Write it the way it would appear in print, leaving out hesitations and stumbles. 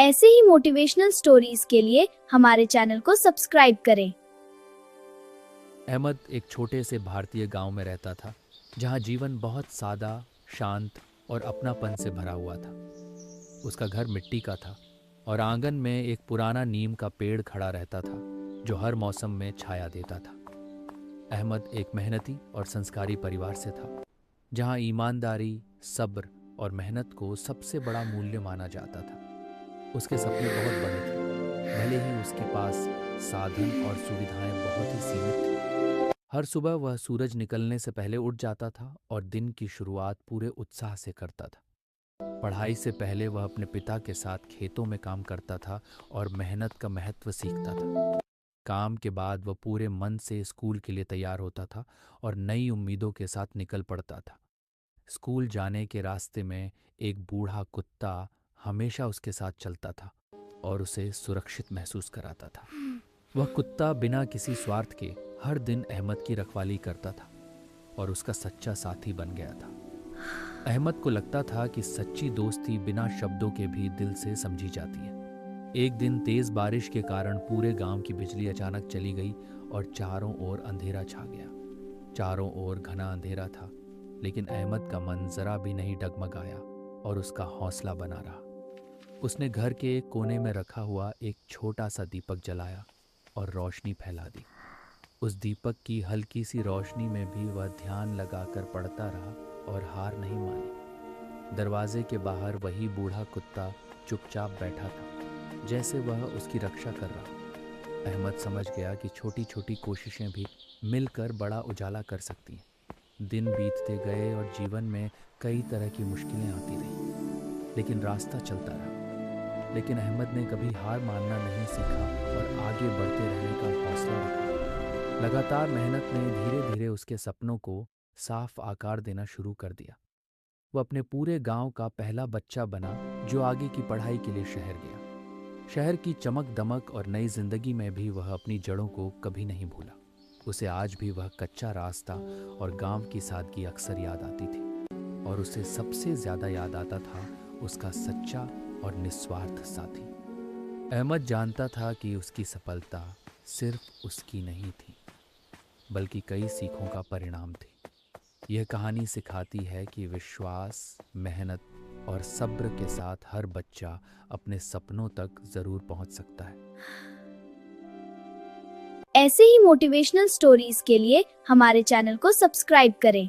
ऐसे ही motivational stories के लिए हमारे चैनल को सब्सक्राइब करें। अहमद एक छोटे से भारतीय गांव में रहता था, जहां जीवन बहुत सादा, शांत और अपनापन से भरा हुआ था। उसका घर मिट्टी का था और आंगन में एक पुराना नीम का पेड़ खड़ा रहता था, जो हर मौसम में छाया देता था। अहमद एक मेहनती और संस्कारी परिवार से था, जहां ईमानदारी, सब्र और मेहनत को सबसे बड़ा मूल्य माना जाता था। उसके सपने बहुत बड़े थे, भले ही उसके पास साधन और सुविधाएं बहुत ही सीमित थी। हर सुबह वह सूरज निकलने से पहले उठ जाता था और दिन की शुरुआत पूरे उत्साह से करता था। पढ़ाई से पहले वह अपने पिता के साथ खेतों में काम करता था और मेहनत का महत्व सीखता था। काम के बाद वह पूरे मन से स्कूल के लिए तैयार होता था और नई उम्मीदों के साथ निकल पड़ता था। स्कूल जाने के रास्ते में एक बूढ़ा कुत्ता हमेशा उसके साथ चलता था और उसे सुरक्षित महसूस कराता था। वह कुत्ता बिना किसी स्वार्थ के हर दिन अहमद की रखवाली करता था और उसका सच्चा साथी बन गया था। अहमद को लगता था कि सच्ची दोस्ती बिना शब्दों के भी दिल से समझी जाती है। एक दिन तेज बारिश के कारण पूरे गांव की बिजली अचानक चली गई और चारों ओर अंधेरा छा गया। चारों ओर घना अंधेरा था, लेकिन अहमद का मन जरा भी नहीं डगमगाया और उसका हौसला बना रहा। उसने घर के एक कोने में रखा हुआ एक छोटा सा दीपक जलाया और रोशनी फैला दी। उस दीपक की हल्की सी रोशनी में भी वह ध्यान लगाकर पढ़ता रहा और हार नहीं मानी। दरवाजे के बाहर वही बूढ़ा कुत्ता चुपचाप बैठा था, जैसे वह उसकी रक्षा कर रहा। अहमद समझ गया कि छोटी छोटी कोशिशें भी मिलकर बड़ा उजाला कर सकती हैं। दिन बीतते गए और जीवन में कई तरह की मुश्किलें आती रहीं, लेकिन रास्ता चलता रहा। लेकिन अहमद ने कभी हार मानना नहीं सीखा और आगे बढ़ते रहने का हौसला रखा। लगातार मेहनत ने धीरे धीरे उसके सपनों को साफ आकार देना शुरू कर दिया। वह अपने पूरे गांव का पहला बच्चा बना जो आगे की पढ़ाई के लिए शहर गया। शहर की चमक दमक और नई जिंदगी में भी वह अपनी जड़ों को कभी नहीं भूला। उसे आज भी वह कच्चा रास्ता और गांव की सादगी अक्सर याद आती थी, और उसे सबसे ज्यादा याद आता था उसका सच्चा और निस्वार्थ साथी। अहमद जानता था कि उसकी सफलता सिर्फ उसकी नहीं थी, बल्कि कई सीखों का परिणाम थी। यह कहानी सिखाती है कि विश्वास, मेहनत और सब्र के साथ हर बच्चा अपने सपनों तक जरूर पहुंच सकता है। ऐसे ही मोटिवेशनल स्टोरीज के लिए हमारे चैनल को सब्सक्राइब करें।